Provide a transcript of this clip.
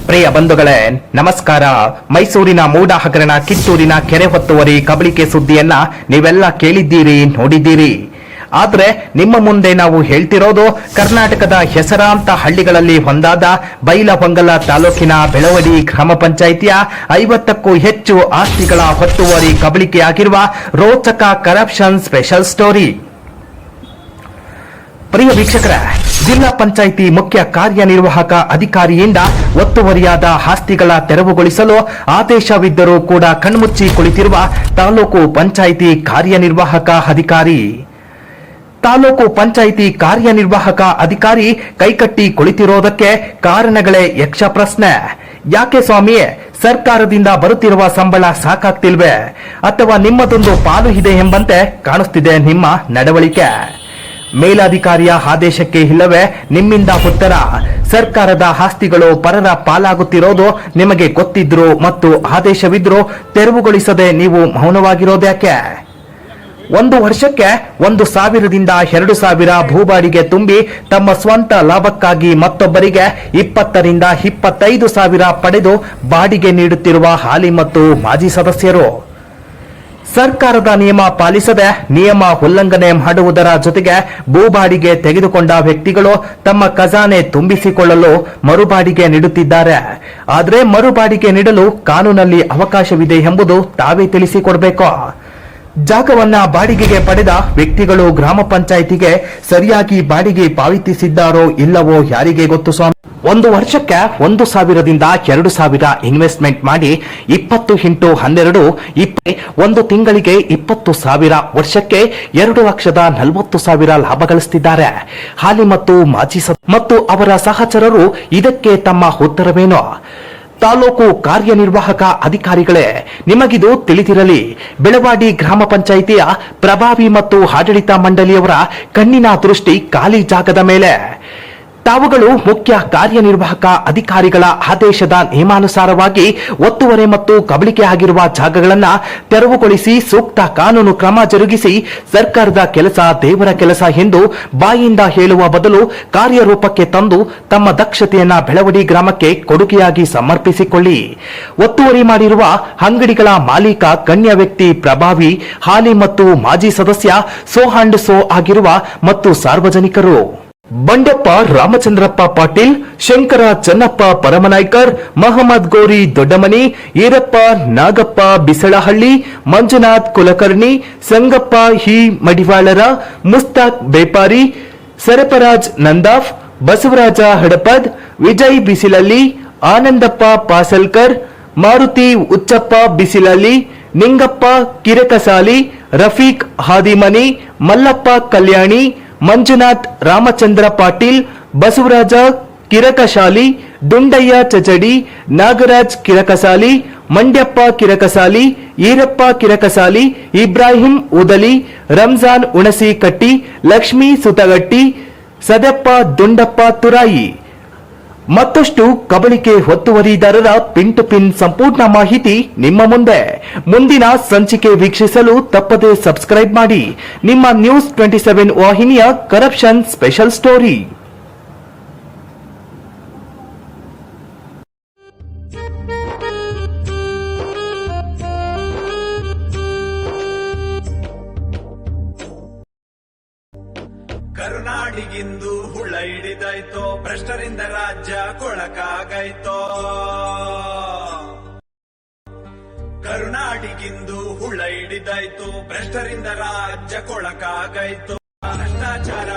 ಪ್ರಿಯ ಬಂಧುಗಳೇ ನಮಸ್ಕಾರ. ಮೈಸೂರಿನ ಮೂಡ ಹಗರಣ, ಕಿತ್ತೂರಿನ ಕೆರೆ ಹೊತ್ತುವರಿ ಕಬಳಿಕೆ ಸುದ್ದಿಯನ್ನ ನೀವೆಲ್ಲ ಕೇಳಿದ್ದೀರಿ, ನೋಡಿದ್ದೀರಿ. ಆದ್ರೆ ನಿಮ್ಮ ಮುಂದೆ ನಾವು ಹೇಳ್ತಿರೋದು ಕರ್ನಾಟಕದ ಹೆಸರಾಂತ ಹಳ್ಳಿಗಳಲ್ಲಿ ಒಂದಾದ ಬೈಲಹೊಂಗಲ ತಾಲೂಕಿನ ಬೆಳವಡಿ ಗ್ರಾಮ ಪಂಚಾಯಿತಿಯ 50ಕ್ಕೂ ಹೆಚ್ಚು ಆಸ್ತಿಗಳ ಹೊತ್ತುವರಿ ಕಬಳಿಕೆಯಾಗಿರುವ ರೋಚಕ ಕರಪ್ಷನ್ ಸ್ಪೆಷಲ್ ಸ್ಟೋರಿ. ಪ್ರಿಯ ವೀಕ್ಷಕರೇ, ಜಿಲ್ಲಾ ಪಂಚಾಯಿತಿ ಮುಖ್ಯ ಕಾರ್ಯನಿರ್ವಾಹಕ ಅಧಿಕಾರಿಯಿಂದ ಒತ್ತುವರಿಯಾದ ಆಸ್ತಿಗಳ ತೆರವುಗೊಳಿಸಲು ಆದೇಶವಿದ್ದರೂ ಕೂಡ ಕಣ್ಮುಚ್ಚಿ ಕುಳಿತಿರುವ ತಾಲೂಕು ಪಂಚಾಯಿತಿ ಕಾರ್ಯನಿರ್ವಾಹಕ ಅಧಿಕಾರಿ. ತಾಲೂಕು ಪಂಚಾಯಿತಿ ಕಾರ್ಯನಿರ್ವಾಹಕ ಅಧಿಕಾರಿ ಕೈಕಟ್ಟಿ ಕುಳಿತಿರೋದಕ್ಕೆ ಕಾರಣಗಳೇ ಯಕ್ಷ ಪ್ರಶ್ನೆ. ಯಾಕೆ ಸ್ವಾಮಿ, ಸರ್ಕಾರದಿಂದ ಬರುತ್ತಿರುವ ಸಂಬಳ ಸಾಕಾಗ್ತಿಲ್ವೇ, ಅಥವಾ ನಿಮ್ಮದೊಂದು ಪಾಲು ಇದೆ ಎಂಬಂತೆ ಕಾಣಿಸ್ತಿದೆ ನಿಮ್ಮ ನಡವಳಿಕೆ? ಮೇಲಾಧಿಕಾರಿಯ ಆದೇಶಕ್ಕೆ ಇಲ್ಲವೇ ನಿಮ್ಮಿಂದ ಉತ್ತರ? ಸರ್ಕಾರದ ಆಸ್ತಿಗಳು ಪರರ ಪಾಲಾಗುತ್ತಿರೋದು ನಿಮಗೆ ಗೊತ್ತಿದ್ರು ಮತ್ತು ಆದೇಶವಿದ್ರು ತೆರವುಗೊಳಿಸದೆ ನೀವು ಮೌನವಾಗಿರೋದ್ಯಾಕೆ? ಒಂದು ವರ್ಷಕ್ಕೆ 1,000ರಿಂದ 2,000 ಭೂಬಾಡಿಗೆ ತುಂಬಿ ತಮ್ಮ ಸ್ವಂತ ಲಾಭಕ್ಕಾಗಿ ಮತ್ತೊಬ್ಬರಿಗೆ 20ರಿಂದ 25,000 ಪಡೆದು ಬಾಡಿಗೆ ನೀಡುತ್ತಿರುವ ಹಾಲಿ ಮತ್ತು ಮಾಜಿ ಸದಸ್ಯರು. ಸರ್ಕಾರದ ನಿಯಮ ಪಾಲಿಸದೆ ನಿಯಮ ಉಲ್ಲಂಘನೆ ಮಾಡುವುದರ ಜೊತೆಗೆ ಭೂಬಾಡಿಗೆ ತೆಗೆದುಕೊಂಡ ವ್ಯಕ್ತಿಗಳು ತಮ್ಮ ಖಜಾನೆ ತುಂಬಿಸಿಕೊಳ್ಳಲು ಮರುಬಾಡಿಗೆ ನೀಡುತ್ತಿದ್ದಾರೆ. ಆದರೆ ಮರುಬಾಡಿಗೆ ನೀಡಲು ಕಾನೂನಲ್ಲಿ ಅವಕಾಶವಿದೆ ಎಂಬುದು ತಾವೇ ತಿಳಿಸಿಕೊಡಬೇಕು. ಜಾಗವನ್ನ ಬಾಡಿಗೆಗೆ ಪಡೆದ ವ್ಯಕ್ತಿಗಳು ಗ್ರಾಮ ಪಂಚಾಯಿತಿಗೆ ಸರಿಯಾಗಿ ಬಾಡಿಗೆ ಪಾವತಿಸಿದ್ದಾರೋ ಇಲ್ಲವೋ ಯಾರಿಗೆ ಗೊತ್ತು ಸ್ವಾಮಿ. ಒಂದು ವರ್ಷಕ್ಕೆ 1,000ದಿಂದ 2,000 ಇನ್ವೆಸ್ಟ್ಮೆಂಟ್ ಮಾಡಿ 20 × 12 ಒಂದು ತಿಂಗಳಿಗೆ 20,000, ವರ್ಷಕ್ಕೆ 2,40,000 ಲಾಭ ಗಳಿಸುತ್ತಿದ್ದಾರೆ ಹಾಲಿ ಮತ್ತು ಮಾಜಿ ಮತ್ತು ಅವರ ಸಹಚರರು. ಇದಕ್ಕೆ ತಮ್ಮ ಉತ್ತರವೇನು? ತಾಲೂಕು ಕಾರ್ಯನಿರ್ವಾಹಕ ಅಧಿಕಾರಿಗಳೇ, ನಿಮಗಿದು ತಿಳಿದಿರಲಿ. ಬೆಳವಾಡಿ ಗ್ರಾಮ ಪಂಚಾಯಿತಿಯ ಪ್ರಭಾವಿ ಮತ್ತು ಆಡಳಿತ ಮಂಡಳಿಯವರ ಕಣ್ಣಿನ ದೃಷ್ಟಿ ಖಾಲಿ ಜಾಗದ ಮೇಲೆ. ತಾವುಗಳು ಮುಖ್ಯ ಕಾರ್ಯನಿರ್ವಾಹಕ ಅಧಿಕಾರಿಗಳ ಆದೇಶದ ನಿಯಮಾನುಸಾರವಾಗಿ ಒತ್ತುವರಿ ಮತ್ತು ಕಬಳಿಕೆ ಆಗಿರುವ ಜಾಗಗಳನ್ನು ತೆರವುಗೊಳಿಸಿ ಸೂಕ್ತ ಕಾನೂನು ಕ್ರಮ ಜರುಗಿಸಿ ಸರ್ಕಾರದ ಕೆಲಸ ದೇವರ ಕೆಲಸ ಎಂದು ಬಾಯಿಂದ ಹೇಳುವ ಬದಲು ಕಾರ್ಯರೂಪಕ್ಕೆ ತಂದು ತಮ್ಮ ದಕ್ಷತೆಯನ್ನ ಬೆಳವಡಿ ಗ್ರಾಮಕ್ಕೆ ಕೊಡುಗೆಯಾಗಿ ಸಮರ್ಪಿಸಿಕೊಳ್ಳಿ. ಒತ್ತುವರಿ ಮಾಡಿರುವ ಅಂಗಡಿಗಳ ಮಾಲೀಕ ಗಣ್ಯ ವ್ಯಕ್ತಿ ಪ್ರಭಾವಿ, ಹಾಲಿ ಮತ್ತು ಮಾಜಿ ಸದಸ್ಯ ಸೋ ಅಂಡ್ ಸೋ ಆಗಿರುವ ಮತ್ತು ಸಾರ್ವಜನಿಕರು ಬಂಡೆಪ್ಪ ರಾಮಚಂದ್ರಪ್ಪ ಪಾಟೀಲ್, ಶಂಕರ ಚನ್ನಪ್ಪ ಪರಮನಾಯ್ಕರ್, ಮಹಮ್ಮದ್ ಗೋರಿ ದೊಡ್ಡಮನಿ, ಈರಪ್ಪ ನಾಗಪ್ಪ ಬಿಸಳಹಳ್ಳಿ, ಮಂಜುನಾಥ್ ಕುಲಕರ್ಣಿ, ಸಂಗಪ್ಪ ಹಿ ಮಡಿವಾಳರ, ಮುಸ್ತಾಕ್ ಬೇಪಾರಿ, ಸರಪರಾಜ್ ನಂದಾಫ್, ಬಸವರಾಜ ಹಡಪದ್, ವಿಜಯ್ ಬಿಸಿಲಲ್ಲಿ, ಆನಂದಪ್ಪ ಪಾಸಲ್ಕರ್, ಮಾರುತಿ ಉಚ್ಚಪ್ಪ ಬಿಸಿಲಲ್ಲಿ, ನಿಂಗಪ್ಪ ಕಿರಕಸಾಲಿ, ರಫೀಕ್ ಹಾದಿಮನಿ, ಮಲ್ಲಪ್ಪ ಕಲ್ಯಾಣಿ, ಮಂಜುನಾಥ್ ರಾಮಚಂದ್ರ ಪಾಟೀಲ್, ಬಸವರಾಜ ಕಿರಕಶಾಲಿ, ದುಂಡಯ್ಯ ಚಚಡಿ, ನಾಗರಾಜ್ ಕಿರಕಸಾಲಿ, ಮಂಡ್ಯಪ್ಪ ಕಿರಕಸಾಲಿ, ಈರಪ್ಪ ಕಿರಕಸಾಲಿ, ಇಬ್ರಾಹಿಂ ಉದಲಿ, ರಂಜಾನ್ ಉಣಸಿ ಕಟ್ಟಿ, ಲಕ್ಷ್ಮೀ ಸುತಗಟ್ಟಿ, ಸದಪ್ಪ ದುಂಡಪ್ಪ ತುರಾಯಿ ಮತ್ತಷ್ಟು ಕಬಳಿಕೆ ಒತ್ತುವರಿದಾರರ ಪಿನ್ ಟು ಪಿನ್ ಸಂಪೂರ್ಣ ಮಾಹಿತಿ ನಿಮ್ಮ ಮುಂದೆ. ಮುಂದಿನ ಸಂಚಿಕೆ ವೀಕ್ಷಿಸಲು ತಪ್ಪದೆ ಸಬ್ಸ್ಕ್ರೈಬ್ ಮಾಡಿ ನಿಮ್ಮ ನ್ಯೂಸ್ 27 ವಾಹಿನಿಯ ಕರಪ್ಷನ್ ಸ್ಪೆಷಲ್ ಸ್ಟೋರಿ. ಕರುನಾಡಿಗಿಂದು ಹುಳ ಹಿಡಿದಾಯ್ತೋ, ಭ್ರಷ್ಟರಿಂದ ರಾಜ್ಯ ಕೊಳಕಾಗಾಯ್ತೋ. ಕರುನಾಡಿಗಿಂದು ಹುಳ ಹಿಡಿದಾಯ್ತೋ, ಭ್ರಷ್ಟರಿಂದ ರಾಜ್ಯ ಕೊಳಕಾಗಾಯ್ತೋ. ಭ್ರಷ್ಟಾಚಾರ